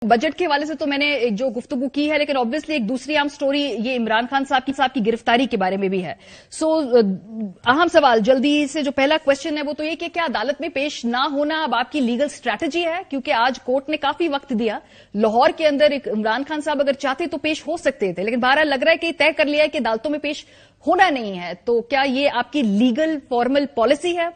Budget के हवाले से तो मैंने जो गुफ्तगू की है, लेकिन ऑब्वियसली एक दूसरी आम स्टोरी ये इमरान खान साहब की गिरफ्तारी के बारे में भी है। सो अहम सवाल जल्दी से जो पहला क्वेश्चन है वो तो ये कि क्या अदालत में पेश ना होना अब आपकी लीगल स्ट्रैटेजी है? क्योंकि आज कोर्ट ने काफी वक्त दिया, लाहौर के अंदर एक इमरान खान साहब अगर चाहते तो पेश हो सकते थे, लेकिन बहरहाल लग रहा है कि तय कर लिया है कि अदालतों में पेश होना नहीं है। तो क्या ये आपकी लीगल फॉर्मल पॉलिसी है?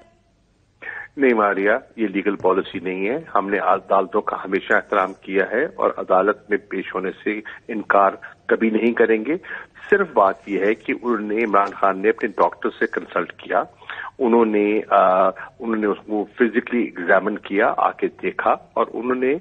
नहीं मारिया, ये लीगल पॉलिसी नहीं है। हमने अदालतों का हमेशा एहतराम किया है और अदालत में पेश होने से इनकार कभी नहीं करेंगे। सिर्फ बात यह है कि उन्होंने इमरान खान ने अपने डॉक्टर से कंसल्ट किया, उन्होंने उसको फिजिकली एग्जामिन किया, आके देखा और उन्होंने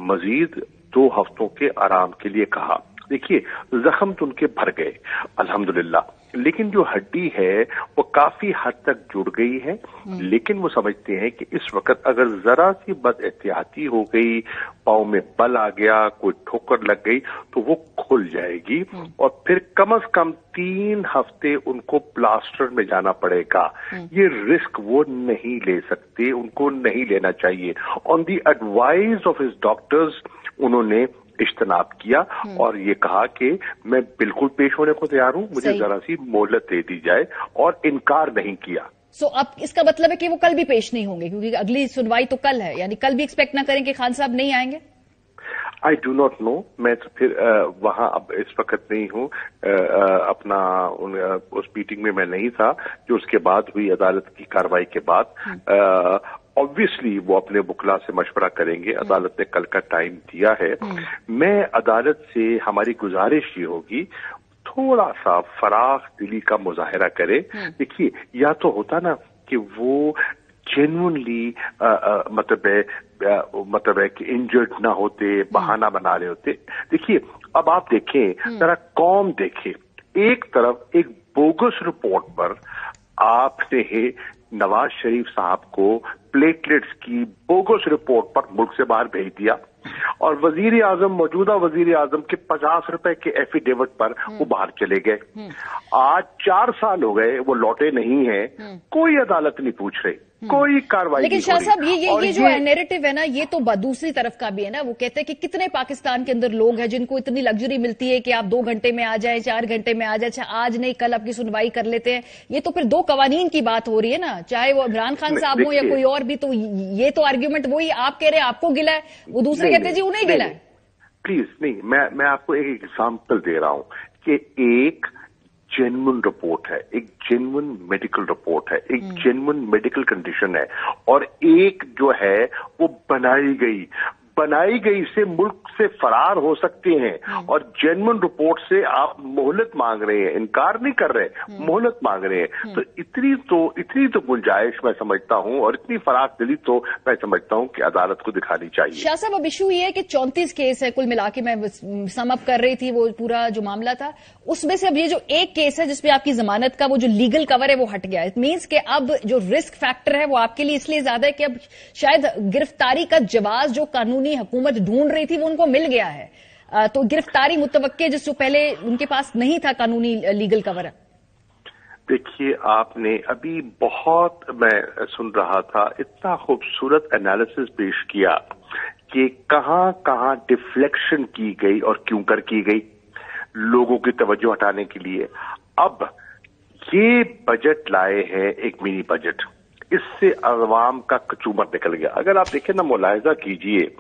मजीद 2 हफ्तों के आराम के लिए कहा। देखिए, जख्म तो उनके भर गए अल्हम्दुलिल्लाह, लेकिन जो हड्डी है वो काफी हद तक जुड़ गई है। लेकिन वो समझते हैं कि इस वक्त अगर जरा सी बद एहतियाती हो गई, पाँव में बल आ गया, कोई ठोकर लग गई तो वो खुल जाएगी और फिर कम से कम 3 हफ्ते उनको प्लास्टर में जाना पड़ेगा। ये रिस्क वो नहीं ले सकते, उनको नहीं लेना चाहिए। On the advice of his doctors उन्होंने इज्तनाब किया और ये कहा कि मैं बिल्कुल पेश होने को तैयार हूं, मुझे जरा सी मोहलत दे दी जाए, और इनकार नहीं किया। सो अब इसका मतलब है कि वो कल भी पेश नहीं होंगे, क्योंकि अगली सुनवाई तो कल है, यानी कल भी एक्सपेक्ट ना करें कि खान साहब नहीं आएंगे? आई डू नॉट नो, मैं तो फिर वहां अब इस वक्त नहीं हूं, उस मीटिंग में मैं नहीं था जो उसके बाद हुई अदालत की कार्रवाई के बाद। ऑब्वियसली वो अपने वकला से मशवरा करेंगे, अदालत ने कल का टाइम दिया है। मैं अदालत से हमारी गुजारिश ये होगी थोड़ा सा फराख दिली का मुजाहरा करे। देखिए, या तो होता ना कि वो जेन्युइनली मतलब है कि इंजर्ड ना होते, बहाना बना रहे होते। देखिए, अब आप देखें, जरा कौम देखे, एक तरफ एक बोगस रिपोर्ट पर आपने नवाज शरीफ साहब को प्लेटलेट्स की बोगस रिपोर्ट पर मुल्क से बाहर भेज दिया और मौजूदा वजीर आजम के 50 रुपए के एफिडेविट पर वो बाहर चले गए। आज 4 साल हो गए, वो लौटे नहीं है, कोई अदालत नहीं पूछ रही, कोई कार्रवाई नहीं। लेकिन शाह साहब, ये जो नैरेटिव है ना, ये तो दूसरी तरफ का भी है ना। वो कहते हैं कि कितने पाकिस्तान के अंदर लोग हैं जिनको इतनी लग्जरी मिलती है कि आप 2 घंटे में आ जाए, 4 घंटे में आ जाए, अच्छा आज नहीं कल आपकी सुनवाई कर लेते हैं। ये तो फिर 2 कवानीन की बात हो रही है ना, चाहे वो इमरान खान साहब हो या कोई और भी। तो ये तो आर्ग्यूमेंट वही आप कह रहे हैं आपको गिला है, वो दूसरे कहते हैं जी उन्हें गिला है। प्लीज नहीं, मैं आपको एक एग्जाम्पल दे रहा हूं कि एक जेन्युइन रिपोर्ट है, एक जेन्युइन मेडिकल रिपोर्ट है, एक जेन्युइन मेडिकल कंडीशन है, और एक जो है वो बनाई गई से मुल्क से फरार हो सकते हैं। और जेन्युइन रिपोर्ट से आप मोहलत मांग रहे हैं, इनकार नहीं कर रहे, मोहलत मांग रहे हैं। तो इतनी तो गुंजाइश मैं समझता हूं और इतनी फराख दिली तो मैं समझता हूं कि अदालत को दिखानी चाहिए। शाह साहब, अब इशू ये है कि 34 केस है कुल मिला के, मैं सम अप कर रही थी वो पूरा जो मामला था, उसमें से अब ये जो एक केस है जिसपे आपकी जमानत का वो जो लीगल कवर है वो हट गया। इट मीन्स कि अब जो रिस्क फैक्टर है वो आपके लिए इसलिए ज्यादा है कि अब शायद गिरफ्तारी का जवाब जो कानूनी हुकूमत ढूंढ रही थी वो उनको मिल गया है। तो गिरफ्तारी मुतवक्के जिससे पहले उनके पास नहीं था कानूनी लीगल कवर। देखिए, आपने अभी बहुत, मैं सुन रहा था, इतना खूबसूरत एनालिसिस पेश किया कि कहां डिफ्लेक्शन की गई और क्यों कर की गई लोगों की तवज्जो हटाने के लिए। अब ये बजट लाए हैं, एक मिनी बजट, इससे अवाम का कचूमर निकल गया। अगर आप देखें ना, मुलाहिजा कीजिए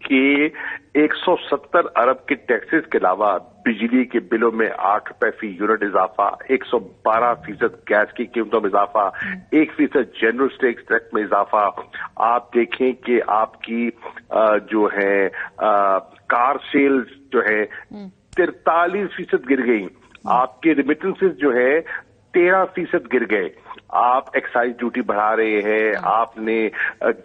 कि 170 अरब के टैक्सेस के अलावा बिजली के बिलों में 8 रुपए फी यूनिट इजाफा, 112% गैस की कीमतों में इजाफा, 1% जनरल स्टेट टैक्स में इजाफा। आप देखें कि आपकी जो है कार सेल्स जो है 43% गिर गई, आपके रिमिटेंसेस जो है 13% गिर गए, आप एक्साइज ड्यूटी बढ़ा रहे हैं, आपने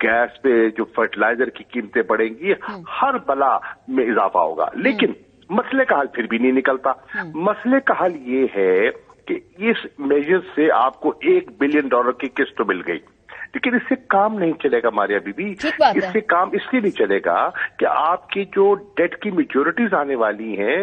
गैस पे जो फर्टिलाइजर की कीमतें बढ़ेंगी, हर बला में इजाफा होगा। लेकिन मसले का हल फिर भी नहीं निकलता। मसले का हल ये है कि इस मेजर से आपको $1 बिलियन की किस्त मिल गई, लेकिन इससे काम नहीं चलेगा मारिया बीबी। इससे काम इसलिए नहीं चलेगा कि आपकी जो डेट की मैच्योरिटीज आने वाली हैं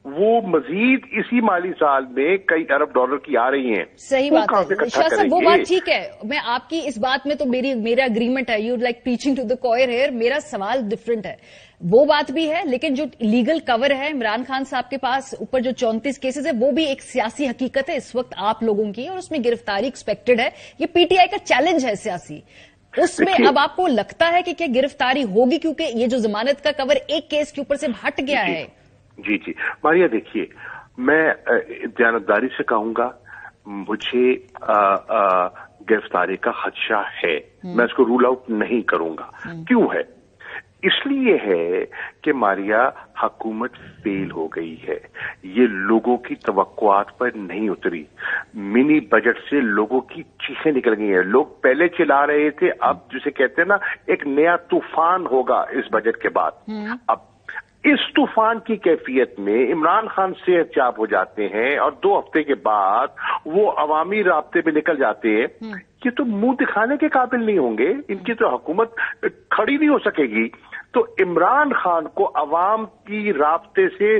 वो मजीद इसी माली साल में कई अरब डॉलर की आ रही हैं। सही बात है शाह साहब, वो बात ठीक है। मैं आपकी इस बात में तो मेरा अग्रीमेंट है, you like preaching to the choir here. मेरा सवाल डिफरेंट है। वो बात भी है, लेकिन जो लीगल कवर है इमरान खान साहब के पास ऊपर जो 34 केसेस है, वो भी एक सियासी हकीकत है इस वक्त आप लोगों की, और उसमें गिरफ्तारी एक्सपेक्टेड है। ये पीटीआई का चैलेंज है सियासी, उसमें अब आपको लगता है कि क्या गिरफ्तारी होगी, क्योंकि ये जो जमानत का कवर एक केस के ऊपर से हट गया है? जी जी मारिया, देखिए मैं दयानतदारी से कहूंगा, मुझे गिरफ्तारी का खदशा है, मैं इसको रूल आउट नहीं करूंगा। क्यों है? इसलिए है कि मारिया, हुकूमत फेल हो गई है, ये लोगों की तवक्कुआत पर नहीं उतरी। मिनी बजट से लोगों की चीखें निकल गई हैं। लोग पहले चिल्ला रहे थे, अब जिसे कहते हैं ना, एक नया तूफान होगा इस बजट के बाद। अब इस तूफान की कैफियत में इमरान खान सेहतयाब हो जाते हैं और 2 हफ्ते के बाद वो अवामी राब्ते में निकल जाते हैं। ये तो मुंह दिखाने के काबिल नहीं होंगे, इनकी तो हुकूमत खड़ी नहीं हो सकेगी। तो इमरान खान को अवाम की राब्ते से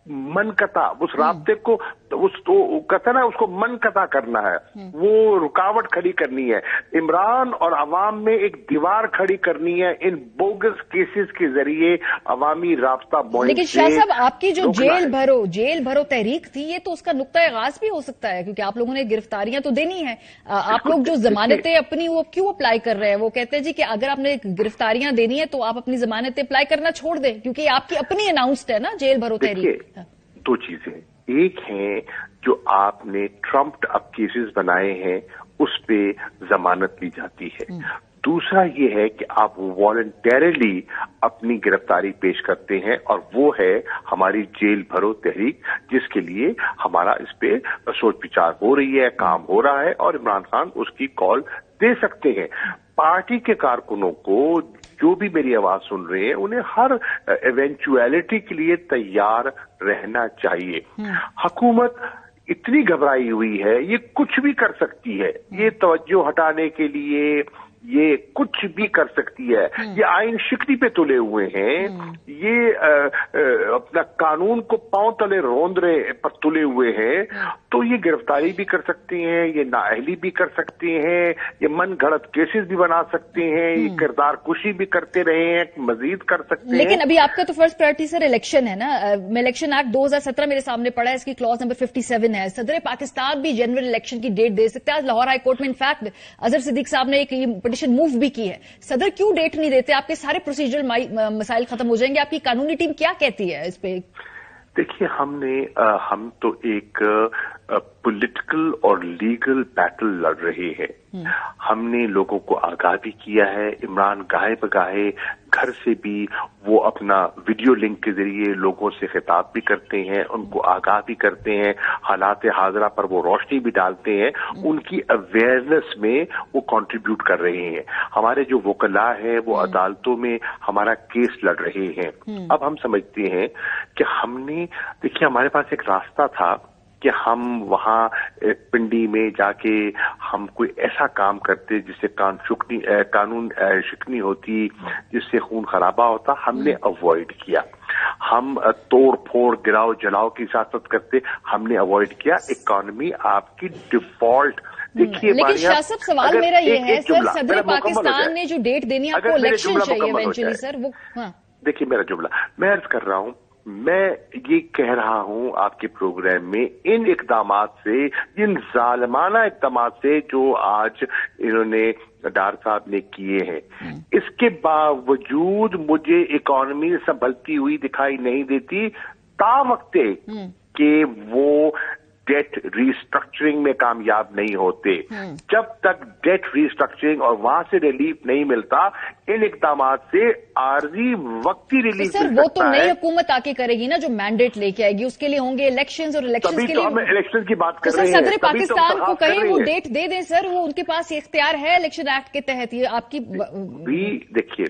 मनकता, उस राब्ते को कहता ना, उसको मनकता करना है, वो रुकावट खड़ी करनी है, इमरान और अवाम में एक दीवार खड़ी करनी है, इन बोगस केसेस के जरिए अवामी राब्ता बॉइंट। लेकिन शाह साहब, आपकी जो जेल भरो तहरीक थी, ये तो उसका नुक्ता आगाज भी हो सकता है, क्योंकि आप लोगों ने गिरफ्तारियां तो देनी है। आप लोग जो जमानतें अपनी वो क्यों अप्लाई कर रहे हैं? वो कहते हैं जी कि अगर आपने गिरफ्तारियां देनी है तो आप अपनी जमानतें अप्लाई करना छोड़ दें, क्योंकि आपकी अपनी अनाउंस्ड है ना जेल भरो तहरीक। 2 चीजें, एक है जो आपने ट्रम्प्ड अप केसेस बनाए हैं उस पे जमानत ली जाती है। दूसरा ये है कि आप वॉलंटरीली अपनी गिरफ्तारी पेश करते हैं, और वो है हमारी जेल भरो तहरीक, जिसके लिए हमारा इस पे सोच विचार हो रही है, काम हो रहा है, और इमरान खान उसकी कॉल दे सकते हैं। पार्टी के कारकुनों को, जो भी मेरी आवाज सुन रहे हैं, उन्हें हर इवेंचुअलिटी के लिए तैयार रहना चाहिए। हुकूमत इतनी घबराई हुई है, ये कुछ भी कर सकती है, ये तवज्जो हटाने के लिए ये कुछ भी कर सकती है। ये आइन शिकनी पे तुले हुए हैं, ये अपना कानून को पांव तले रौंदरे पर तुले हुए हैं। तो ये गिरफ्तारी भी कर सकती हैं, ये नाअहली भी कर सकते हैं, ये मन गढ़ंत केसेस भी बना सकते हैं, ये किरदार कुशी भी करते रहे हैं, मजीद कर सकते हैं। लेकिन अभी आपका तो फर्स्ट प्रायोरिटी सर इलेक्शन है ना। इलेक्शन एक्ट 2017 मेरे सामने पड़ा है, इसकी क्लॉज नंबर 57 है। सदर पाकिस्तान भी जनरल इलेक्शन की डेट दे सकता है। लाहौर हाई कोर्ट में इनफैक्ट अजहर सिद्दीक साहब ने एक पिटीशन मूव भी की है। सदर क्यों डेट नहीं देते? आपके सारे प्रोसीजरल मसाइल खत्म हो जाएंगे। आपकी कानूनी टीम क्या कहती है इस पे? देखिए, हम तो एक पॉलिटिकल और लीगल बैटल लड़ रहे हैं। हमने लोगों को आगाह भी किया है। इमरान गाहे बगाहे घर से भी वो अपना वीडियो लिंक के जरिए लोगों से खिताब भी करते हैं, उनको आगाह भी करते हैं, हालात हाजरा पर वो रोशनी भी डालते हैं, उनकी अवेयरनेस में वो कंट्रीब्यूट कर रहे हैं। हमारे जो वकला हैं वो अदालतों में हमारा केस लड़ रहे हैं। अब हम समझते हैं कि देखिए, हमारे पास एक रास्ता था कि हम वहां पिंडी में जाके हम कोई ऐसा काम करते जिससे कानून शिकनी होती, जिससे खून खराबा होता, हमने अवॉइड किया। हम तोड़ फोड़ गिराव जलाओ की सियासत करते, हमने अवॉइड किया। इकोनॉमी आपकी डिफॉल्ट। देखिए, लेकिन शाह साहब, सवाल मेरा ये है सर, सदर पाकिस्तान ने जो डेट देनी है, आपको इलेक्शन चाहिए इवेंचुअली सर, वो देखिए मेरा जुमला मैं अर्ज कर रहा हूं, मैं ये कह रहा हूं आपके प्रोग्राम में, इन इकदामात से, इन जालिमाना इकदामात से जो आज इन्होंने डार साहब ने किए हैं, इसके बावजूद मुझे इकोनॉमी संभलती हुई दिखाई नहीं देती, तावक्ते कि वो डेट रिस्ट्रक्चरिंग में कामयाब नहीं होते। जब तक डेट रिस्ट्रक्चरिंग और वहां से रिलीफ नहीं मिलता, इन इकदामात से आर्जी वक्ती रिलीफ सर वो तो नई हुकूमत आके करेगी ना, जो मैंडेट लेके आएगी, उसके लिए होंगे इलेक्शंस, और इलेक्शंस के लिए हम इलेक्शन की बात कर रहे हैं। सदर पाकिस्तान को कहें वो डेट दे दें सर, वो उनके पास इख्तियार है इलेक्शन एक्ट के तहत। ये आपकी देखिए